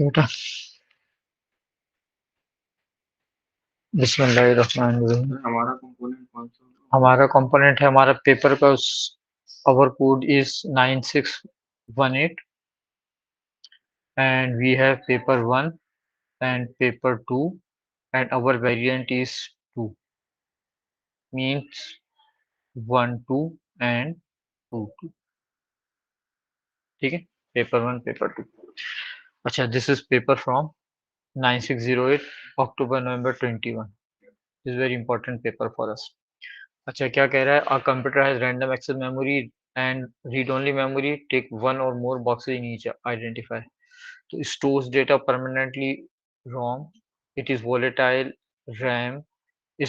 बेटा बिस्मिल्लाहिर्रहमानिर्रहीम। हमारा कंपोनेंट है हमारा पेपर का our code is 9618 and we have paper 1 and paper 2 and our variant is 2 means 1 2 and 2 2 ठीक है पेपर 1 पेपर 2। अच्छा this is paper from 9608 October November 21 this is very important paper for us। अच्छा क्या कह रहा है a computer has random access memory and read only memory take one or more boxes in each identify तो stores data permanently ROM it is volatile RAM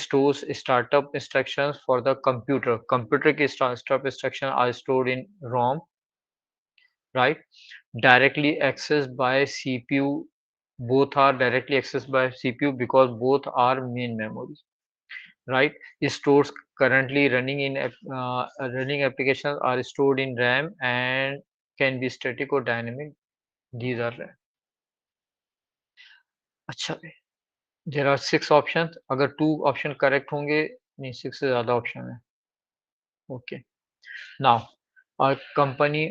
stores startup instructions for the computer की startup instruction are stored in ROM right directly accessed by CPU both are directly accessed by CPU because both are main memory right stores currently running in running applications are stored in RAM and can be static or dynamic these are RAM। अच्छा there are 6 options अगर 2 option correct होंगे नहीं 6 से ज़्यादा option है okay now a company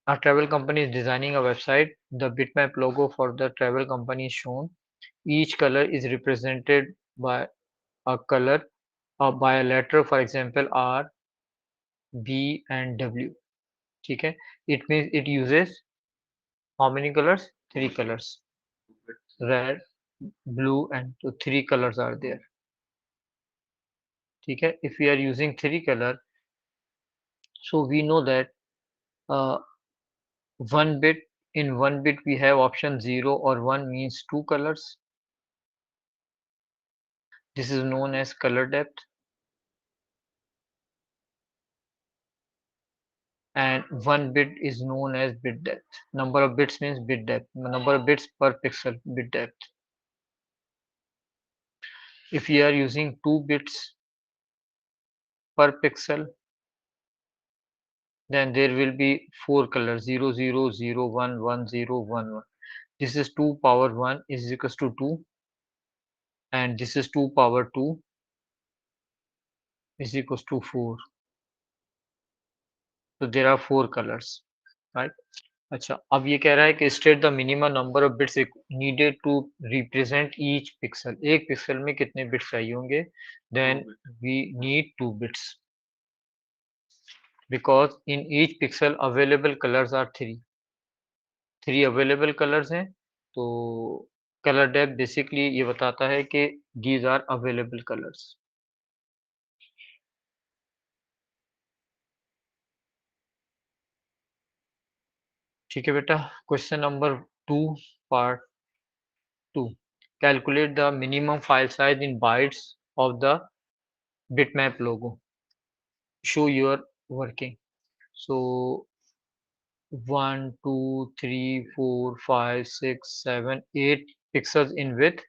a travel company is designing a website the bitmap logo for the travel company is shown each color is represented by a color or by a letter for example R B and W ठीक है it means it uses how many colors 3 colors red blue and so 3 colors are there ठीक है if we are using 3 color so we know that uh, one bit in one bit we have option 0 or 1 means 2 colors this is known as color depth and one bit is known as bit depth number of bits means bit depth number of bits per pixel bit depth if we are using 2 bits per pixel then there will be 4 colors 0 0 0 1 1 0 1 1 this is 2 power 1 is equals to 2 and this is 2 power 2 is equals to 4 so there are 4 colors right अच्छा अब ये कह रहा है कि state the minimum number of bits needed to represent each pixel एक pixel में कितने बिट्स चाहिए होंगे then we need 2 bits because in each pixel available colours are 3 available colours हैं तो कलर डेप्थ बेसिकली ये बताता है कि दीज आर अवेलेबल कलर्स ठीक है बेटा question number 2 part 2 calculate the minimum file size in bytes of the bitmap logo show your working so 1 2 3 4 5 6 7 8 pixels in width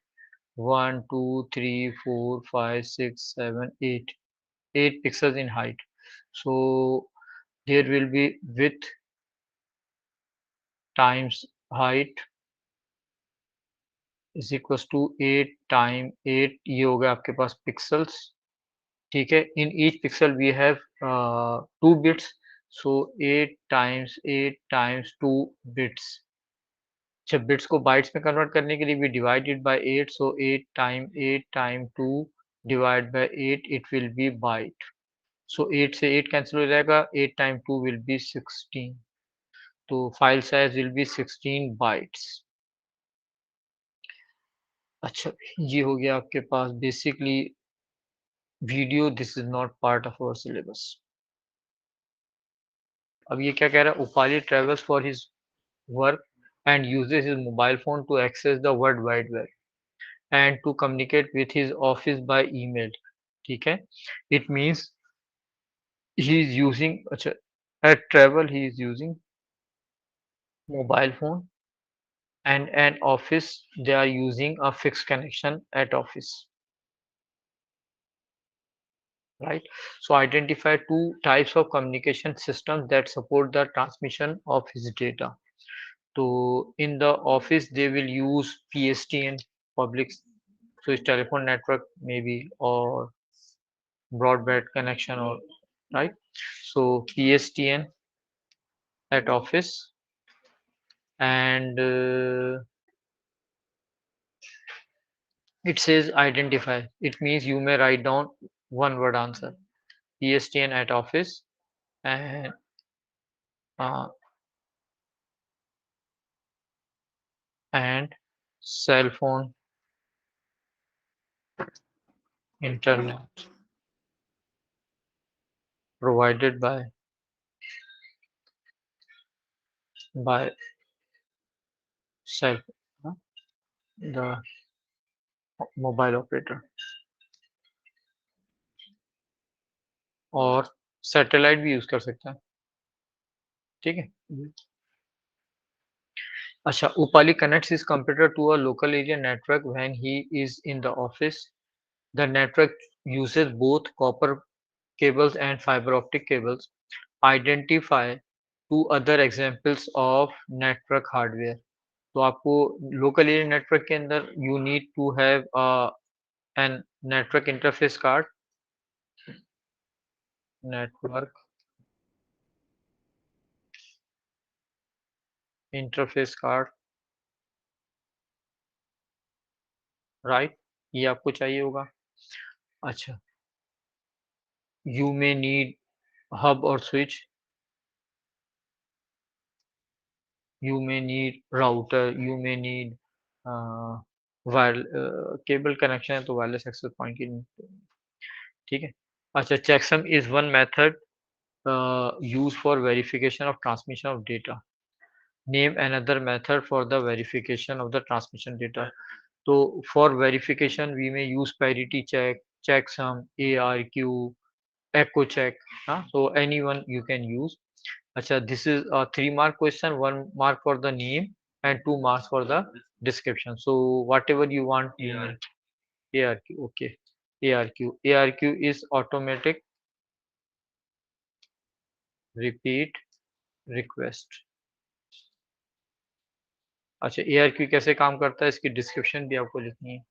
1 2 3 4 5 6 7 8 8 pixels in height so there will be width times height is equals to 8 time 8 ये हो गया आपके पास pixels ठीक है in each pixel we have 2 bits so 8 times 2 bits अच्छा bits को bytes में convert करने के लिए we divided by 8 so 8 time 2 divide by 8 it will be byte so 8 से 8 कैंसिल हो जाएगा 8 time 2 will be 16 तो file size will be 16 bytes अच्छा ये हो गया आपके पास basically video this is not part of our syllabus अब ये क्या कह रहा है Upali travels for his work and uses his mobile phone to access the World Wide Web and to communicate with his office by email. ठीक है it means he is using अच्छा at travel he is using mobile phone and an office they are using a fixed connection at office right so identify two types of communication systems that support the transmission of his data So in the office they will use PSTN, public switch telephone network maybe, or broadband connection, or right. So PSTN at office. And it says identify. It means you may write down one word answer. PSTN at office, and uh, and cell phone internet provided by cell the mobile operator, और satellite भी use कर सकते हैं, ठीक है। अच्छा, Upali connects his computer to a local area network when he is in the office. The network uses both copper cables and fiber optic cables. Identify two other examples of network hardware. तो आपको local area network के अंदर you need to have an network interface card, network interface card, right, ये आपको चाहिए होगा। अच्छा, you may need hub और switch, you may need router, you may need wire cable connection है तो वायरलेस एक्सेस पॉइंट की, ठीक है। अच्छा, checksum is one method used for verification of transmission of data. Name another method for the verification of the transmission data. So for verification we may use parity check, checksum, ARQ, echo check, so anyone you can use. Acha, this is a 3 mark question, 1 mark for the name and 2 marks for the description. So whatever you want, you may. ARQ, okay. ARQ is automatic repeat request. अच्छा, ARQ कैसे काम करता है इसकी description भी आपको लिखनी है,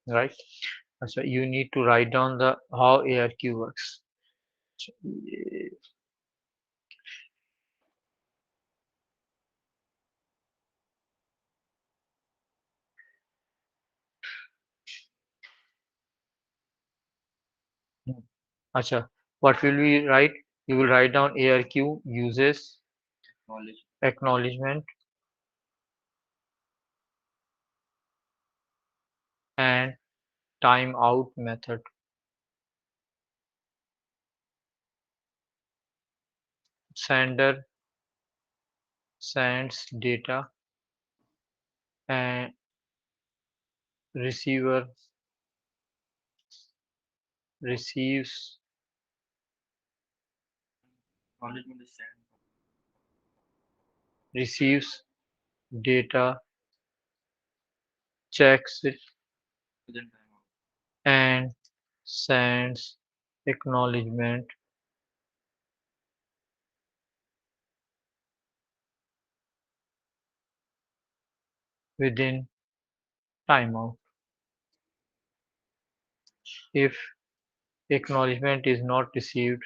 राइट। अच्छा, you need to write down the how ARQ works. अच्छा, what will we write? You will write down ARQ uses acknowledgement and timeout method. Sender sends data and receiver receives receives data, checks it, and sends acknowledgement within timeout. If acknowledgement is not received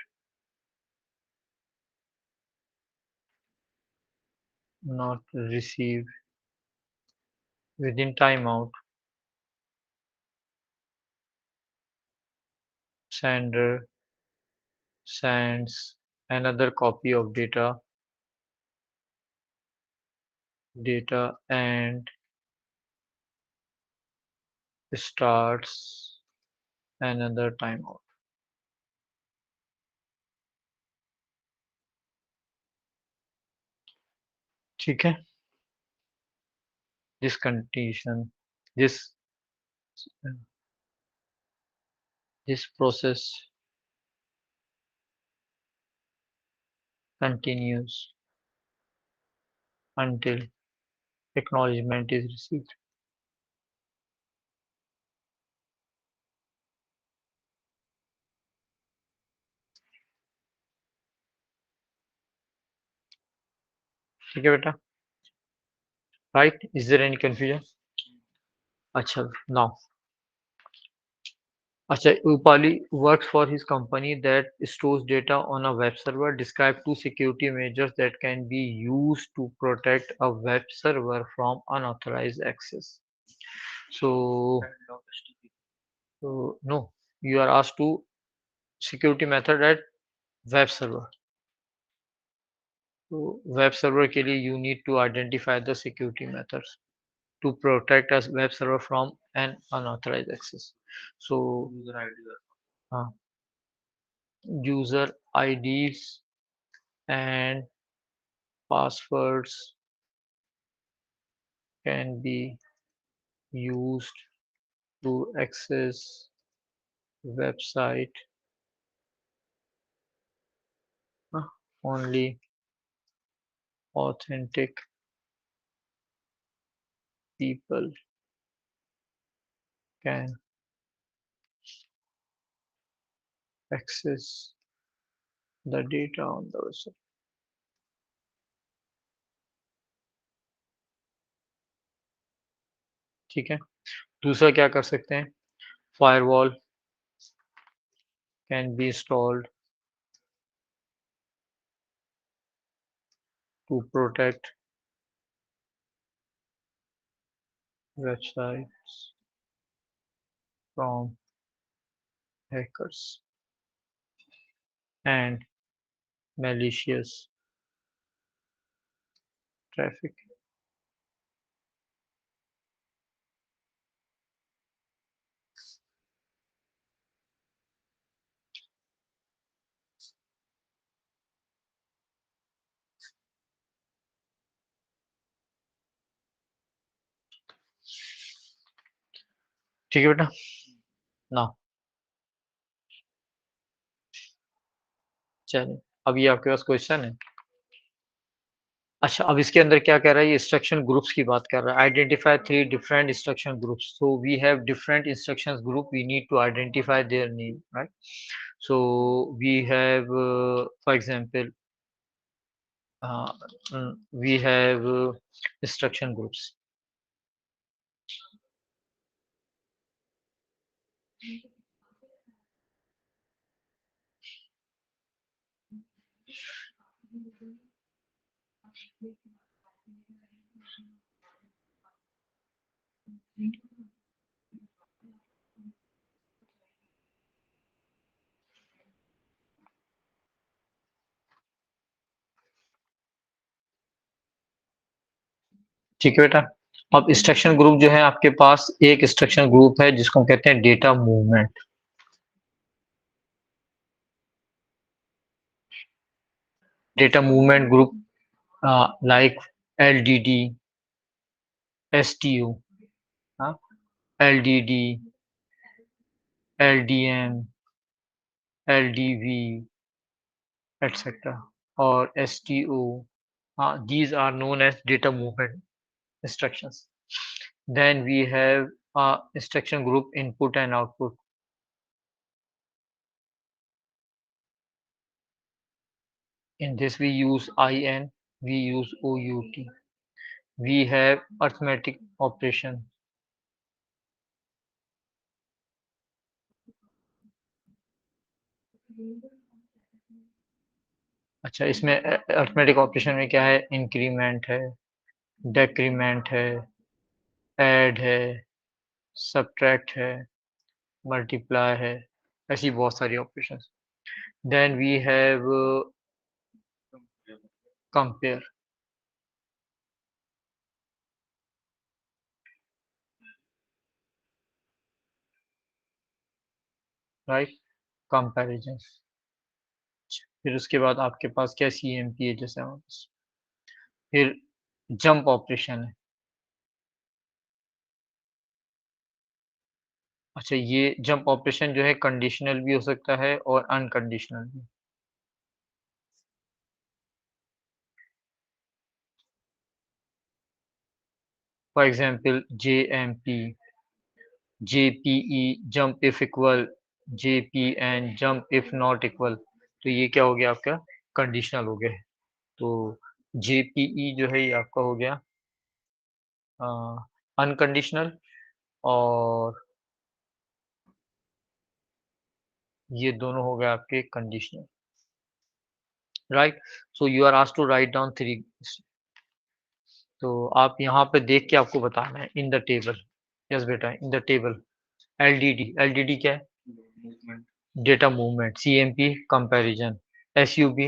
within timeout, sender sends another copy of data and starts another timeout. ठीक है, this condition, this this process continues until acknowledgement is received. ठीक है बेटा, right? Is there any confusion? अच्छा, now, अच्छा, Upali works for his company that stores data on a web server. Describe two security measures that can be used to protect a web server from unauthorized access. So no, you are asked to security method at web server. So web server के लिए you need to identify the security methods to protect a web server from an unauthorized access. So uh, user IDs and passwords can be used to access website. Only authentic people can access the data on the website. ठीक है, दूसरा क्या कर सकते हैं, firewall can be installed to protect websites from hackers and malicious traffic. ठीक है बेटा, ना चलिए, अब ये आपके पास क्वेश्चन है। अच्छा, अब इसके अंदर क्या कह रहा है, ये इंस्ट्रक्शन ग्रुप्स की बात कर रहा है। Identify 3 different instruction groups. So we have different instructions group, we need to identify their name, right? So we have for example we have instruction groups. ठीक है बेटा, अब इंस्ट्रक्शन ग्रुप जो है आपके पास, एक इंस्ट्रक्शन ग्रुप है जिसको हम कहते हैं data movement. Data movement group like LDD, STO, LDD, LDM, LDV, etc. or STO. These are known as data movement instructions. Then we have instruction group input and output. In this we use IN, we use OUT. We have arithmetic operation. अच्छा, इसमें arithmetic operation में क्या है, increment है, डेक्रीमेंट है, add है, subtract है, multiply है, ऐसी बहुत सारी operation. Then we have compare, right, comparison. फिर उसके बाद आपके पास क्या CMP है जैसे हमारे पास। फिर जंप ऑपरेशन है। अच्छा, ये जंप ऑपरेशन जो है कंडीशनल भी हो सकता है और अनकंडीशनल भी। For example, JMP, JPE, jump if equal, JPN, jump if not equal. तो ये क्या हो गया आपका कंडीशनल हो गया है। तो JPE जो है ये आपका हो गया अनकंडीशनल, और ये दोनों हो गए आपके conditional, right. So you are asked to write down three. तो आप यहाँ पे देख के आपको बताना है इन द टेबल। यस बेटा, इन द टेबल। एलडीडी, एलडीडी क्या है? Data movement. CMP comparison. SUB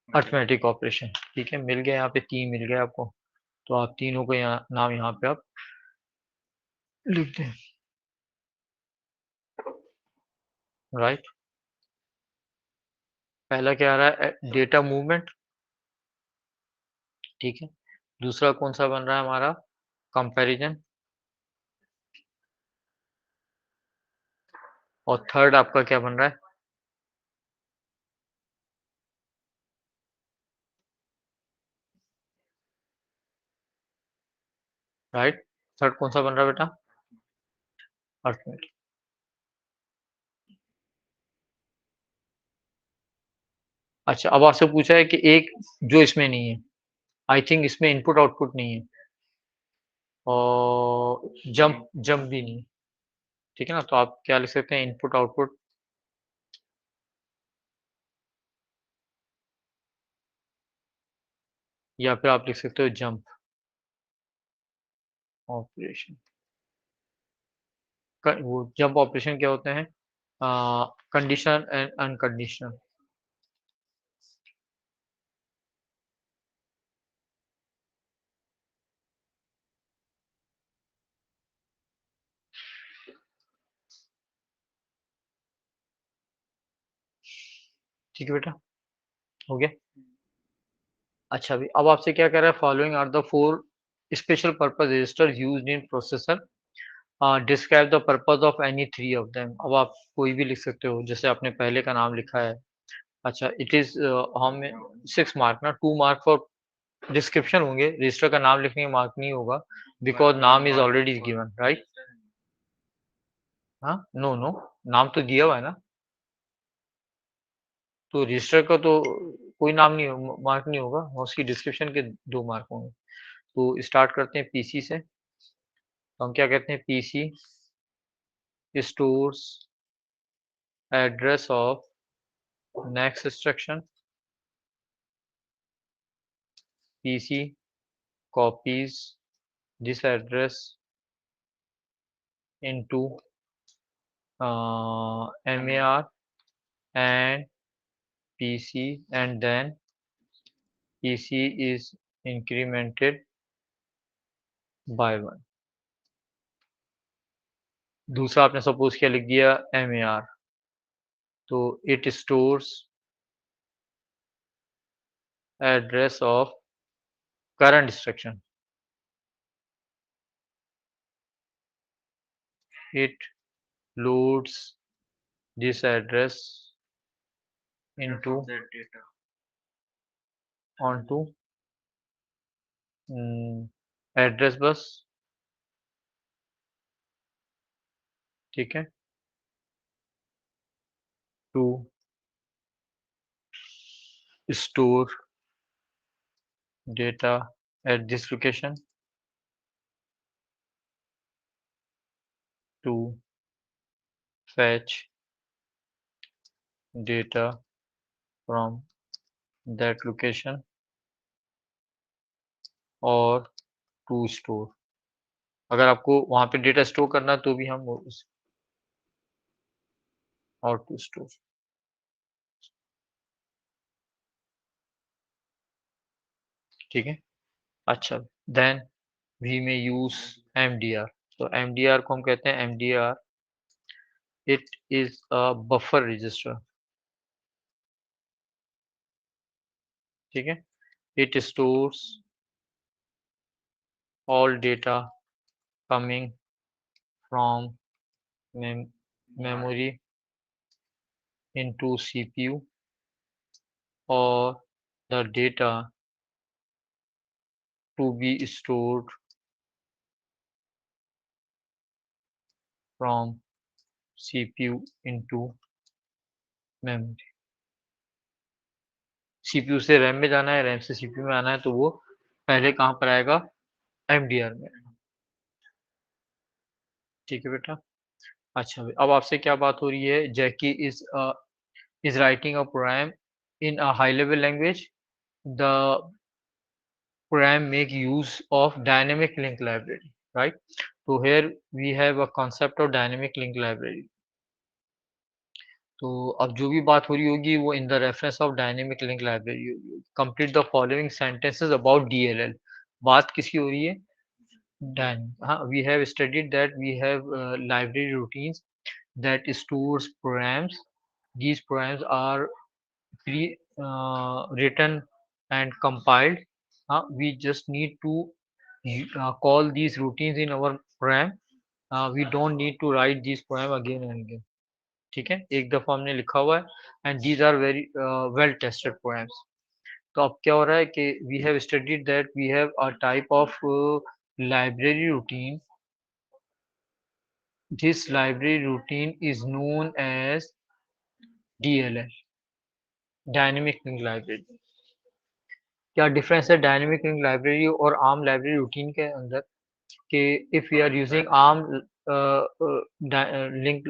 arithmetic operation. ठीक है, मिल गया यहाँ पे, तीन मिल गया आपको। तो आप तीनों को यहाँ नाम यहाँ पे आप लिख दें, राइट। पहला क्या आ रहा है? डेटा मूवमेंट, ठीक है। दूसरा कौन सा बन रहा है हमारा? कंपैरिजन। और थर्ड आपका क्या बन रहा है? राइट। थर्ड कौन सा बन रहा है बेटा? अर्थमेटिक। अच्छा, अब आपसे पूछा है कि एक जो इसमें नहीं है, आई थिंक इसमें इनपुट आउटपुट नहीं है, और जंप जंप भी नहीं है, ठीक है ना। तो आप क्या लिख सकते हैं? इनपुट आउटपुट, या फिर आप लिख सकते हो जंप ऑपरेशन। वो जंप ऑपरेशन क्या होते हैं? Conditional and unconditional. ठीक है बेटा, हो गया। अच्छा, अभी अब आपसे क्या कह रहा है? Following are the four special purpose register used in processor, describe the purpose of any three of them. अब आप कोई भी लिख सकते हो, जैसे आपने पहले का नाम लिखा है। अच्छा, इट इज हम 6 मार्क ना, 2 मार्क फॉर डिस्क्रिप्शन होंगे, रजिस्टर का नाम लिखने का मार्क नहीं होगा, बिकॉज नाम इज ऑलरेडी गिवन, राइट। हाँ, नो नो, नाम तो दिया हुआ है ना। तो रजिस्टर का तो कोई नाम नहीं मार्क नहीं होगा, उसकी डिस्क्रिप्शन के 2 मार्क होंगे। तो स्टार्ट करते हैं पीसी से। तो हम क्या कहते हैं? PC stores address of next instruction, PC copies this address into MAR and PC, and then PC is incremented by 1। दूसरा आपने सपोज क्या लिख दिया? MAR, तो it stores address of current instruction, it loads this address into onto address bus, ठीक है, to store data at this location, to fetch data from that location, और to store. अगर आपको वहां पे डेटा स्टोर करना है तो भी हम और टू स्टोर, ठीक है। अच्छा, देन वी में यूज MDR। तो MDR को हम कहते हैं MDR, it is a buffer register, ठीक है। It stores all data coming from memory into CPU, or the data to be stored from CPU into memory। CPU से RAM में जाना है, रैम से CPU में आना है, तो वो पहले कहाँ पर आएगा, MDR में। ठीक है बेटा। अच्छा, अब आपसे क्या बात हो रही है, जैकी is writing a program in a high level language, the program make use of dynamic link library, right? So here we have a concept of dynamic link library। तो अब जो भी बात हो रही होगी वो in the reference of dynamic link library होगी। Complete the following sentences about DLL। बात किसकी हो रही है, डायनेमिक। हाँ, we have studied that we have library routines that stores programs। These programs are pre written and compiled। We just need to call these routines in our program। We don't need to write these program again and again। ठीक है, एक दफा हमने लिखा हुआ है, and these are very well tested poems. तो अब क्या हो रहा है कि we have studied that we have a type of library routine. This library routine is known as DLL, dynamic link library. क्या डिफरेंस है डायनेमिक लिंक लाइब्रेरी और आम लाइब्रेरी रूटीन के अंदर, कि if we are using arm link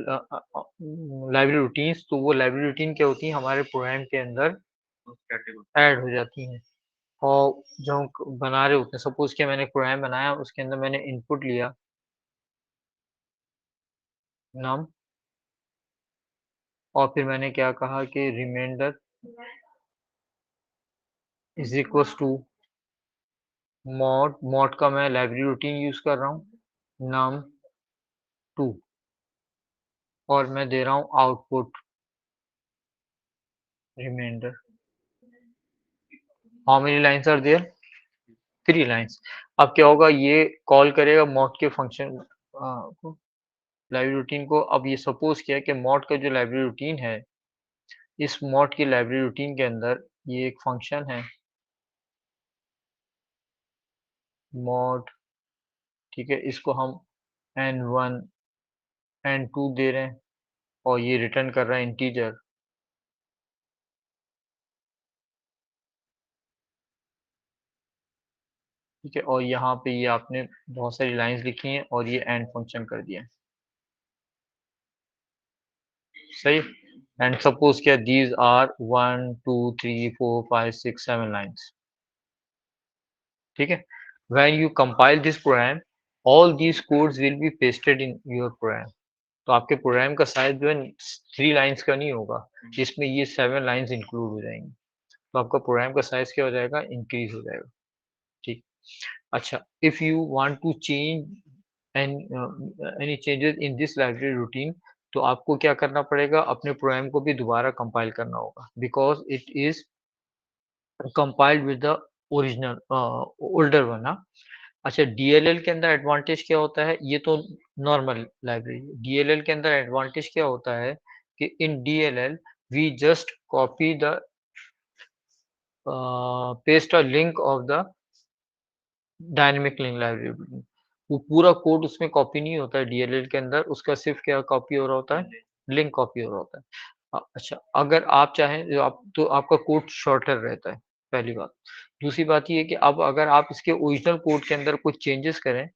library routines, तो वो library routine क्या होती है, हमारे प्रोग्राम के अंदर ऐड हो जाती हैं। और जो हम बना रहे होते हैं, सपोज कि मैंने एक प्रोग्राम बनाया, उसके अंदर मैंने इनपुट लिया नम, और फिर मैंने क्या कहा कि reminder is equals to mod का मैं लाइब्रेरी रूटीन यूज कर रहा हूँ नम 2, और मैं दे रहा हूँ output reminder. How many lines are there, 3 lines. अब क्या होगा, ये कॉल करेगा मॉड के फंक्शन को, लाइब्रेरी रूटीन को। अब ये सपोज किया कि मॉड का जो लाइब्रेरी रूटीन है, इस मॉड की लाइब्रेरी रूटीन के अंदर ये एक फंक्शन है मॉड। ठीक है, इसको हम n1 n2 दे रहे हैं, और ये रिटर्न कर रहा है इंटीजर। ठीक है, और यहाँ पे ये आपने बहुत सारी लाइंस लिखी हैं और ये एंड फंक्शन कर दिया। सही। एंड सपोज किया दीज आर 1 2 3 4 5 6 7 लाइन्स। ठीक है, when you compile this program, all these codes will be pasted in your program. तो आपके प्रोग्राम का साइज जो है 3 लाइन्स का नहीं होगा, इसमें ये 7 लाइन्स इंक्लूड हो जाएंगी। तो आपका प्रोग्राम का साइज क्या हो जाएगा, इंक्रीज हो जाएगा। ठीक। अच्छा, if you want to change any changes in this library routine, तो आपको क्या करना पड़ेगा, अपने प्रोग्राम को भी दोबारा कंपाइल करना होगा, because it is compiled with the original older one. अच्छा, DLL के अंदर एडवांटेज क्या होता है, ये तो नॉर्मल लाइब्रेरी। DLL के अंदर एडवांटेज क्या होता है कि in DLL we just copy the paste a link of the dynamic link library. वो पूरा कोड उसमें कॉपी नहीं होता है DLL के अंदर, उसका सिर्फ क्या कॉपी हो रहा होता है, लिंक कॉपी हो रहा होता है। अच्छा, अगर आप चाहें जो आप, तो आपका कोड शॉर्टर रहता है, पहली बात। दूसरी बात ये है कि अब अगर आप इसके ओरिजिनल कोड के अंदर कुछ चेंजेस करें,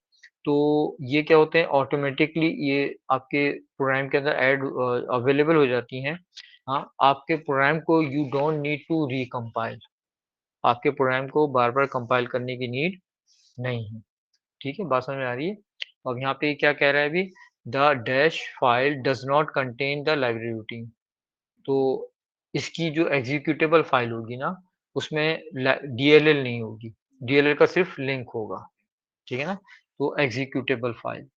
तो ये क्या होते हैं, ऑटोमेटिकली ये आपके प्रोग्राम के अंदर ऐड अवेलेबल हो जाती हैं। हाँ, आपके प्रोग्राम को you don't need to recompile, आपके प्रोग्राम को बार बार कंपाइल करने की नीड नहीं है। ठीक है, बात समझ में आ रही है। अब यहाँ पे क्या कह रहा है अभी, the dash file does not contain the library routine. तो इसकी जो एग्जीक्यूटेबल फाइल होगी ना, उसमें DLL नहीं होगी, DLL का सिर्फ लिंक होगा। ठीक है ना, तो एग्जीक्यूटेबल फाइल।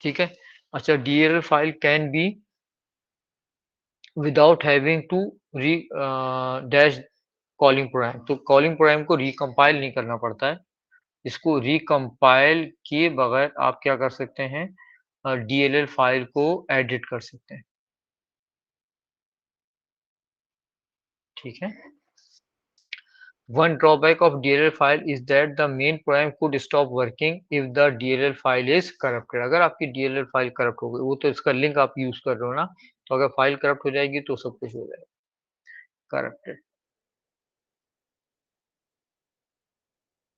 ठीक है। अच्छा, DLL file can be without having to re dash calling program. तो कॉलिंग प्रोग्राम को रिकम्पाइल नहीं करना पड़ता है, इसको रिकम्पाइल किए बगैर आप क्या कर सकते हैं, DLL फाइल को एडिट कर सकते हैं। ठीक है। One drawback of DLL file is that the main program could stop working if the DLL file is corrupted. अगर आपकी DLL फाइल करप्ट हो गई, वो तो इसका लिंक आप यूज कर रहे हो ना, तो अगर फाइल करप्ट हो जाएगी तो सब कुछ हो जाएगा करप्टेड।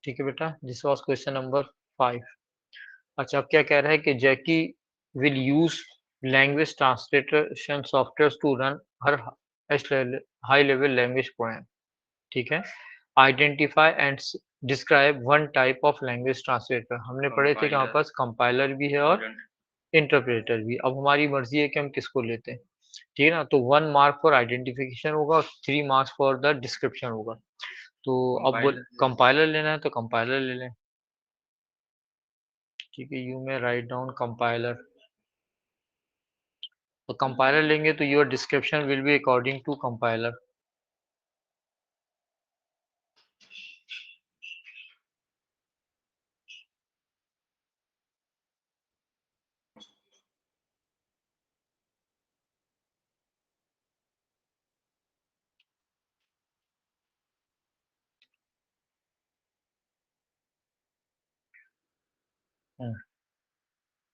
ठीक है बेटा, दिस वाज क्वेश्चन नंबर 5। अच्छा, अब क्या कह रहा है कि Jackie will use language translation software to run her high level language program. ठीक है, identify and describe one type of language translator. हमने पढ़े थे कि हमारे पास कंपाइलर भी है और इंटरप्रेटर भी। अब हमारी मर्जी है कि हम किसको लेते हैं। ठीक है ना, तो 1 मार्क फॉर आइडेंटिफिकेशन होगा और 3 मार्क्स फॉर द डिस्क्रिप्शन होगा। तो अब वो कंपाइलर लेना है तो कंपाइलर ले लें। ठीक है, you may write down compiler. तो कंपाइलर लेंगे तो your description will be according to compiler.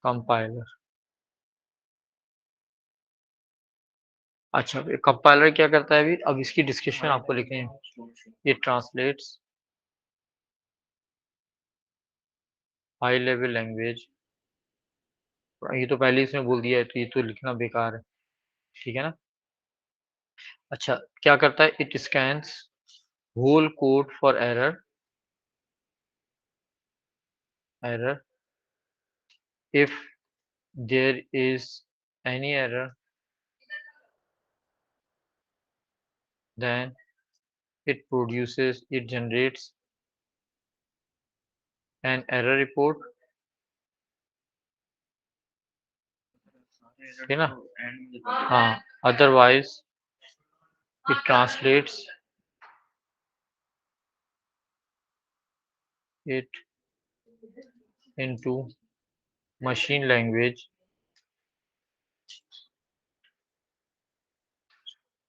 Compiler. अच्छा, कंपाइलर क्या करता है अभी, अब इसकी डिस्क्रिप्शन आपको लिखनी है। ये ट्रांसलेट्स हाई लेवल लैंग्वेज, ये तो पहले इसने बोल दिया है तो ये तो लिखना बेकार है। ठीक है ना। अच्छा, क्या करता है, it scans whole code for error, error if there is any error then it generates an error report। है ना। हाँ, otherwise it translates it into machine language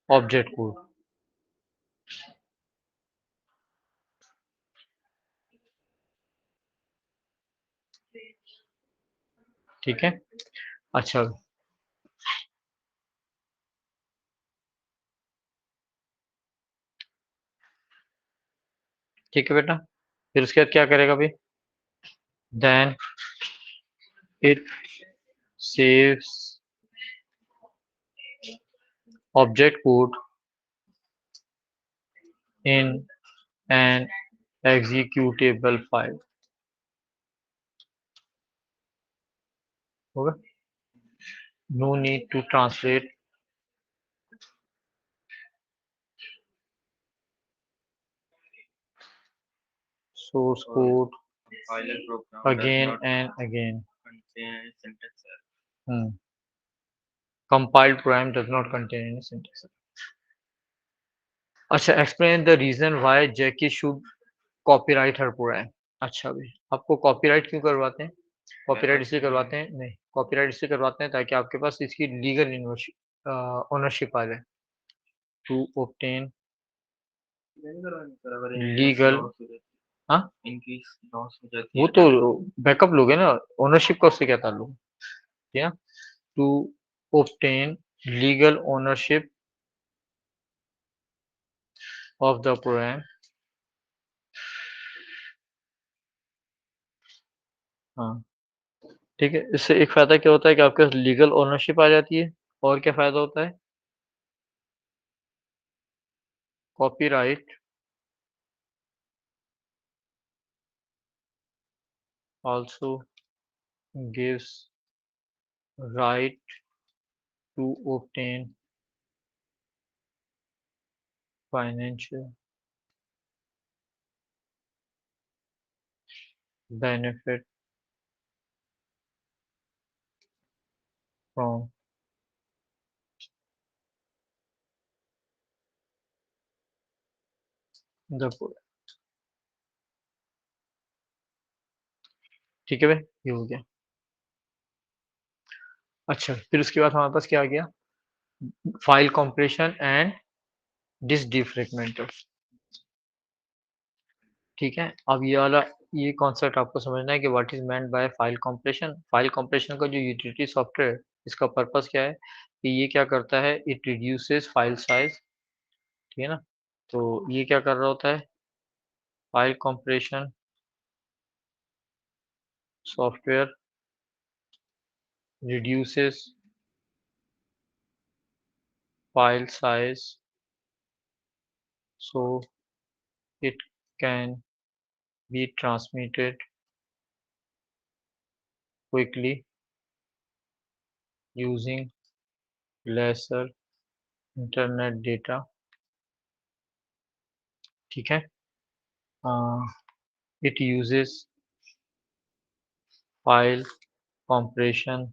object code। ठीक है। अच्छा, ठीक है बेटा, फिर उसके बाद क्या करेगा भाई, then it saves object code in an executable file। होगा, no need to translate source code again and again। Compiled program does not contain any syntax। अच्छा, explain the reason why Jackie should copyright her program. अच्छा भाई, आपको copyright क्यों करवाते हैं? Copyright इसलिए करवाते हैं, नहीं, कॉपीराइट इसलिए करवाते हैं ताकि आपके पास इसकी लीगल ओनरशिप आ जाए। टू ऑब्टेन लीगल, हाँ, वो तो बैकअप लोगे ना, ओनरशिप का उससे क्या ताल्लुक है। ठीक है, to obtain legal ownership of the program. हाँ, ठीक है, इससे एक फायदा क्या होता है कि आपके पास लीगल ओनरशिप आ जाती है। और क्या फायदा होता है, copyright also gives right to obtain financial benefit from the poor। ठीक है भाई, ये हो गया। अच्छा, फिर उसके बाद हमारे पास क्या आ गया, file compression and disc defragmenter. ठीक है। अब ये वाला ये कॉन्सेप्ट आपको समझना है कि what is meant by file compression. File compression का जो यूटिलिटी सॉफ्टवेयर है, इसका पर्पस क्या है कि ये क्या करता है, इट रिड्यूसेस फाइल साइज। ठीक है ना। तो ये क्या कर रहा होता है, file compression software reduces file size so it can be transmitted quickly using lesser internet data। ठीक है। It uses file compression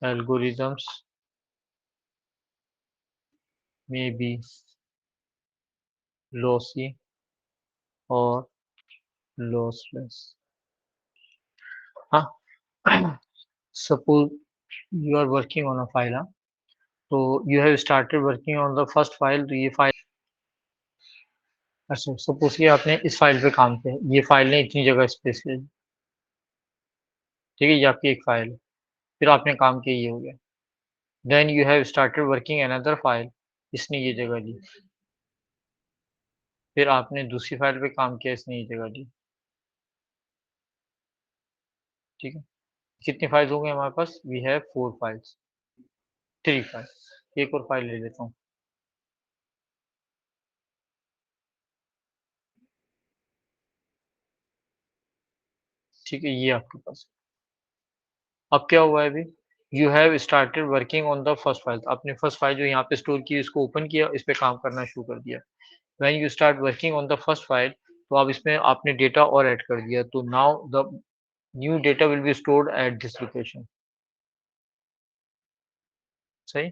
algorithms, may be lossy or lossless। हाँ। Suppose you are working on a file, हाँ, तो you have started working on the first file। तो ये file, अच्छा suppose कि आपने इस फाइल पे काम किया, ये फाइल ने इतनी जगह स्पेस ले ली। ठीक है, ये आपकी एक फाइल है। फिर आपने काम किया, ये हो गया। Then you have started working another file, इसने ये जगह ली। फिर आपने दूसरी फाइल पे काम किया, इसने ये जगह ली। ठीक है। कितनी फाइल्स हो गई हमारे पास, वी हैव 4 फाइल्स, 3 फाइल। एक और फाइल ले लेता हूँ। ठीक है, ये आपके पास। अब क्या हुआ है अभी, you have started working on the first file. आपने फर्स्ट फाइल जो यहाँ पे स्टोर की, इसको ओपन किया, इस पे काम करना शुरू कर दिया। When you start working on the first file, तो अब इसमें आपने डेटा और ऐड कर दिया, तो now the new data will be stored at this location. सही।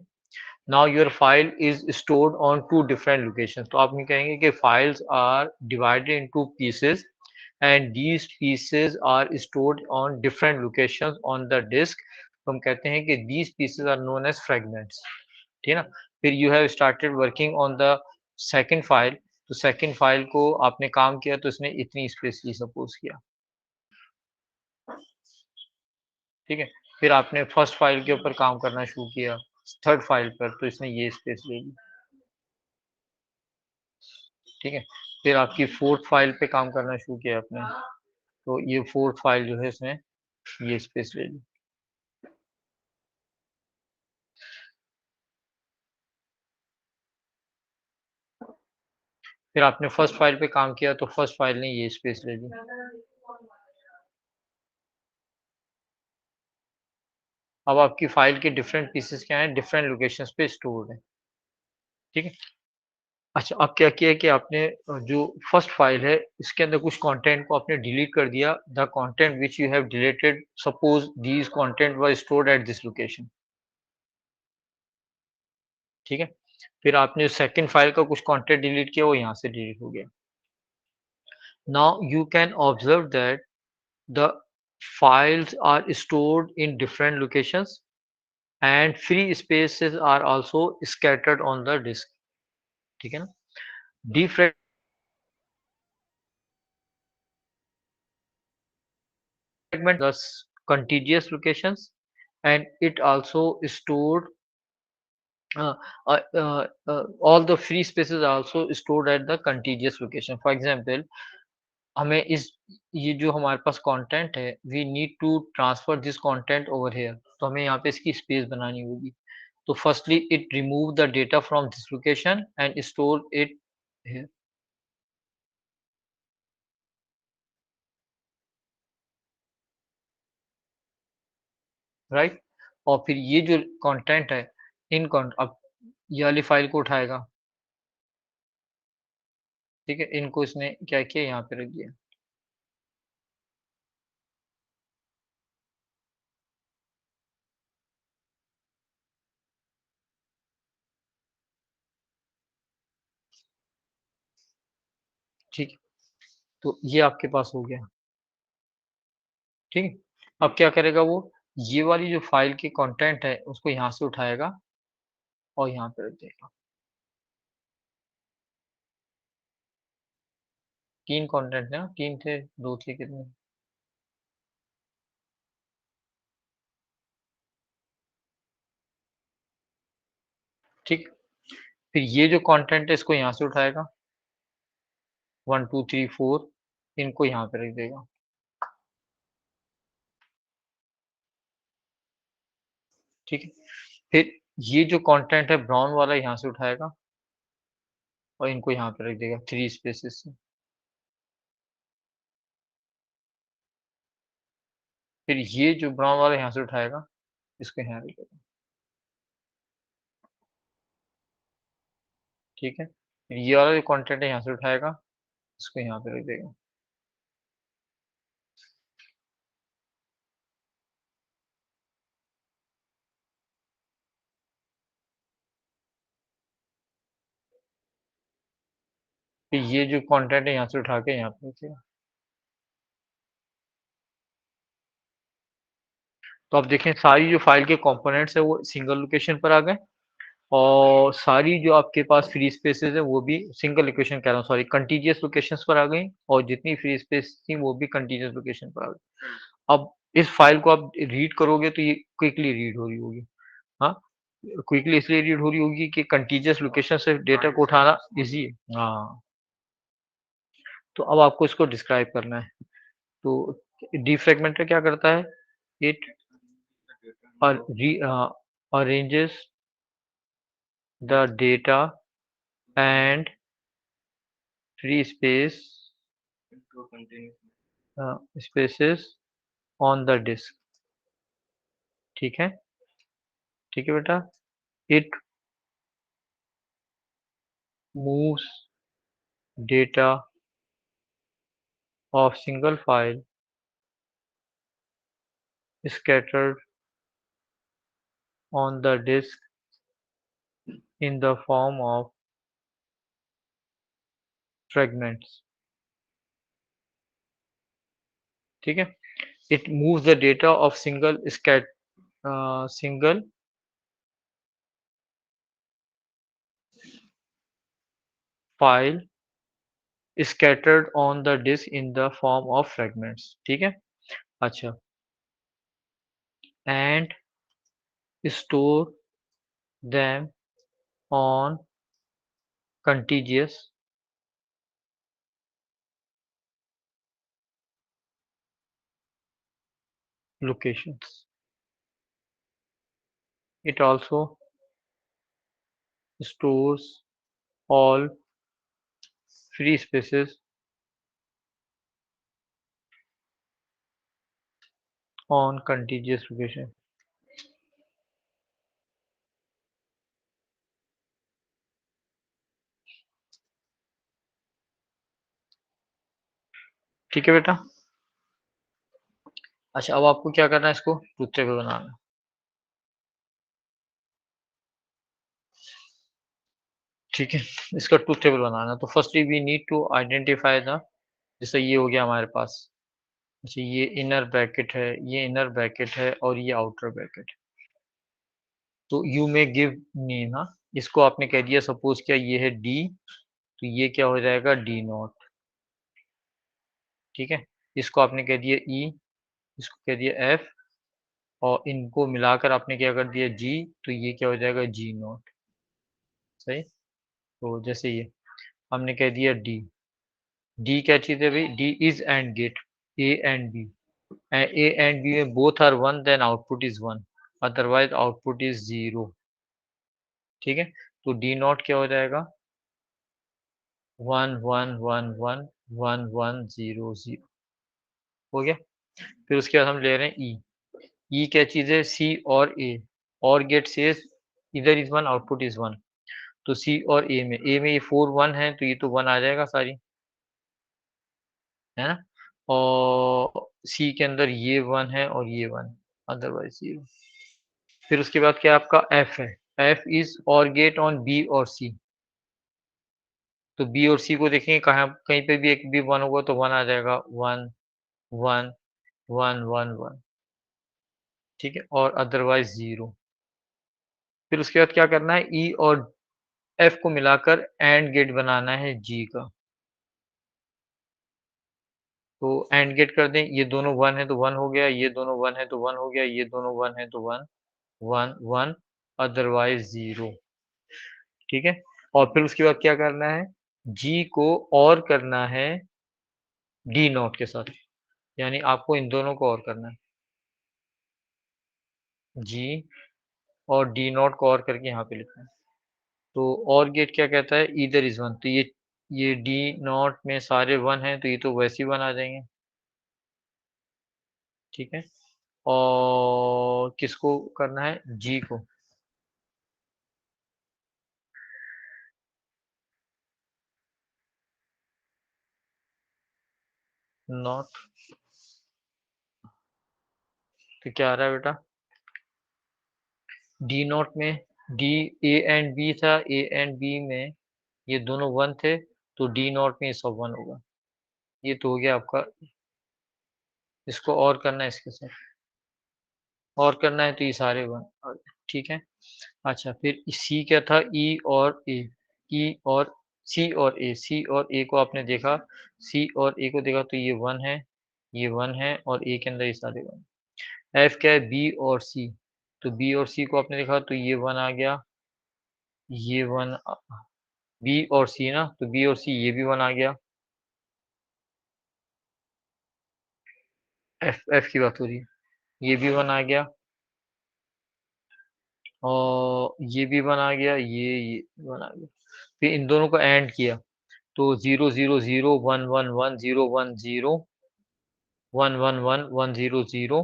Now your file is stored on 2 different locations. तो आप ये कहेंगे कि files are divided into pieces and these pieces are stored on different locations on the disk. तो हम कहते हैं कि these pieces are known as fragments. ठीक है ना। फिर you have started working on the second file. तो सेकंड फाइल को आपने काम किया, तो इसने इतनी स्पेस ली, सपोज किया। ठीक है। फिर आपने फर्स्ट फाइल के ऊपर काम करना शुरू किया, थर्ड फाइल पर, तो इसने ये स्पेस ले ली। ठीक है। फिर आपकी फोर्थ फाइल पे काम करना शुरू किया आपने, तो ये फोर्थ फाइल जो है इसने ये स्पेस ले ली। फिर आपने फर्स्ट फाइल पे काम किया, तो फर्स्ट फाइल ने ये स्पेस ले ली। अब आपकी फाइल के डिफरेंट पीसेस क्या हैं, डिफरेंट लोकेशंस पे स्टोर्ड है। ठीक है। अच्छा, अब क्या किया कि आपने जो फर्स्ट फाइल है, इसके अंदर कुछ कंटेंट को आपने डिलीट कर दिया। The content which you have deleted, suppose these content were stored at this location. ठीक है। फिर आपने सेकंड फाइल का कुछ कंटेंट डिलीट किया, वो यहाँ से डिलीट हो गया। Now you can observe that the files are stored in different locations and free spaces are also scattered on the disk। ठीक है ना। defragment the contiguous locations and it also stored uh, all the free spaces are also stored at the contiguous location। for example, हमें इस ये जो हमारे पास content है, we need to transfer this content over here, तो हमें यहाँ पे इसकी स्पेस बनानी होगी। तो firstly it remove the data from this location and store it here. Right. और फिर ये जो कंटेंट है, अब ये वाली फाइल को उठाएगा। ठीक है, इनको इसने क्या किया, यहाँ पे रख दिया। ठीक है। तो ये आपके पास हो गया। ठीक है। अब क्या करेगा वो, ये वाली जो फाइल की कंटेंट है, उसको यहाँ से उठाएगा और यहाँ पे रख देगा। 3 कंटेंट है ना, 3 थे, 2 थे, कितने? ठीक। फिर ये जो कंटेंट है इसको यहाँ से उठाएगा, 1 2 3 4 इनको यहाँ पे रख देगा। ठीक है। फिर ये जो कंटेंट है ब्राउन वाला यहाँ से उठाएगा और इनको यहाँ पे रख देगा 3 स्पेसेस से। फिर ये जो ब्राउन वाला यहाँ से उठाएगा, इसको यहाँ रख देगा। ठीक है। फिर ये वाला जो कंटेंट है यहाँ से उठाएगा, इसको यहाँ पे रख देगा। फिर ये जो कंटेंट है यहाँ से उठा के यहाँ पे रख देगा। तो आप देखें सारी जो फाइल के कंपोनेंट्स है वो सिंगल लोकेशन पर आ गए, और सारी जो आपके पास फ्री स्पेसेस है वो भी सिंगल लोकेशन कह रहा हूँ, सॉरी, कंटीजियस लोकेशंस पर आ गई, और जितनी फ्री स्पेस थी वो भी कंटीजियस लोकेशन पर आ गई। अब इस फाइल को आप रीड करोगे तो ये क्विकली रीड हो रही होगी। हाँ, क्विकली इसलिए रीड हो रही होगी कि कंटीजियस लोकेशन से डेटा को उठाना इजी है। हाँ, तो अब आपको इसको डिस्क्राइब करना है। तो डिफ्रेगमेंटर क्या करता है? It arranges the data and free spaces on the disk. ठीक है, ठीक है बेटा। It moves data of single file scattered on the disk in the form of fragments। ठीक है। It moves the data of single file scattered on the disk in the form of fragments। ठीक है। अच्छा, and store them on contiguous locations। It also stores all free spaces on contiguous location। ठीक है बेटा। अच्छा, अब आपको क्या करना है, इसको ट्रूथ टेबल बनाना है। ठीक है, इसका ट्रूथ टेबल बनाना है। तो firstly we need to identify the, जैसे ये हो गया हमारे पास। अच्छा, ये इनर ब्रैकेट है, ये इनर ब्रैकेट है, और ये आउटर ब्रैकेट है। तो यू मे गिव नेम। हाँ, इसको आपने कह दिया, सपोज क्या ये है डी, तो ये क्या हो जाएगा डी नॉट। ठीक है। इसको आपने कह दिया ई, इसको कह दिया एफ, और इनको मिलाकर आपने क्या कर दिया जी, तो ये क्या हो जाएगा जी नॉट। सही। तो जैसे ये हमने कह दिया डी, डी क्या चीज है भाई, D is and gate A and B, A and B में both are one, then output is one, otherwise output is zero. ठीक है। तो डी नॉट क्या हो जाएगा, one one one one one one zero zero. हो गया। फिर उसके बाद हम ले रहे हैं ई, ई क्या चीज है, सी और ए, और गेट सेज इधर is one, output is one. तो सी और ए में ये 4 1 है, तो ये तो 1 आ जाएगा सारी, है ना। और सी के अंदर ये 1 है और ये 1, अदरवाइज जीरो। फिर उसके बाद क्या आपका एफ है, एफ इज और गेट ऑन बी और सी। तो बी और सी को देखेंगे कहाँ, कहीं पे भी एक भी 1 होगा तो 1 आ जाएगा, 1 1 1 1 1। ठीक है, और अदरवाइज जीरो। फिर उसके बाद क्या करना है, ई और एफ को मिलाकर एंड गेट बनाना है जी का। तो एंड गेट कर दें, ये दोनों 1 है तो 1 हो गया, ये दोनों 1 है तो 1 हो गया, ये दोनों 1 है तो 1 1 1, अदरवाइज 0। ठीक है, और फिर उसके बाद क्या करना है, जी को और करना है डी नॉट के साथ, यानी आपको इन दोनों को और करना है, जी और डी नॉट को और करके यहाँ पे लिखना है। तो और गेट क्या कहता है, ईदर इज 1, तो ये डी नॉट में सारे 1 हैं तो ये तो वैसे ही 1 आ जाएंगे। ठीक है, और किसको करना है, जी को, नॉट, तो क्या आ रहा है बेटा, डी नॉट में डी, ए एंड बी था, ए एंड बी में ये दोनों 1 थे तो डी नॉट में ये सब 1 होगा। ये तो हो गया आपका, इसको और करना है इसके साथ, और करना है तो ये सारे 1। ठीक है, अच्छा फिर सी क्या था, ई और ए, ई और सी और ए, सी और ए को आपने देखा, सी और ए को देखा तो ये 1 है, ये 1 है और ए के अंदर ये सारे 1। एफ क्या है, बी और सी, तो बी और सी को आपने देखा तो ये 1 आ गया, ये 1, बी और सी ना, तो बी और सी ये भी 1 आ गया, एफ एफ की बात हो रही है, ये भी 1 आ गया, और ये भी 1 आ गया, ये 1 आ गया। फिर इन दोनों को एंड किया तो 0 0 0 1 1 1 0 1 0 1 1 1 1 0 0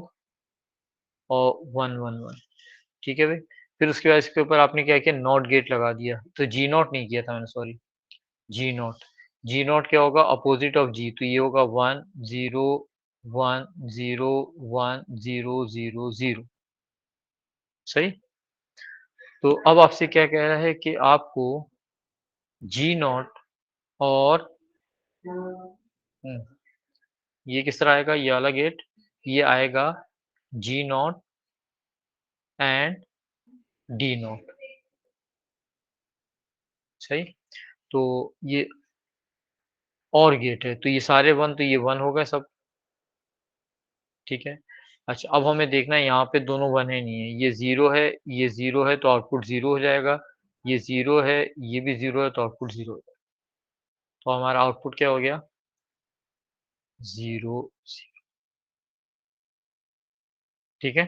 और 1 1 1। ठीक है भाई, फिर उसके बाद इसके ऊपर आपने क्या किया, नॉट गेट लगा दिया, तो जी नॉट नहीं किया था मैंने, sorry, G not, G not क्या होगा, अपोजिट ऑफ जी, तो ये होगा 1 0 1 0 1 0 0 0। सही, तो अब आपसे क्या कह रहा है कि आपको जी नॉट और ये किस तरह आएगा, ये वाला गेट, ये आएगा जी नॉट एंड डी नॉट। सही, तो ये और गेट है तो ये सारे 1, तो ये 1 हो गए सब। ठीक है, अच्छा अब हमें देखना है यहाँ पे दोनों 1 है नहीं है, ये 0 है, ये 0 है तो आउटपुट 0 हो जाएगा, ये 0 है, ये भी 0 है तो आउटपुट 0 हो जाएगा, तो हमारा आउटपुट क्या हो गया, 0 0। ठीक है,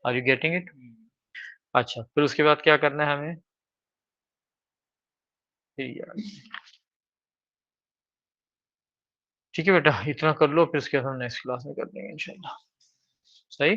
आर यू गेटिंग इट। अच्छा फिर उसके बाद क्या करना है हमें, फिर यार, ठीक है बेटा, इतना कर लो फिर उसके बाद हम नेक्स्ट क्लास में कर देंगे इंशाल्लाह। सही।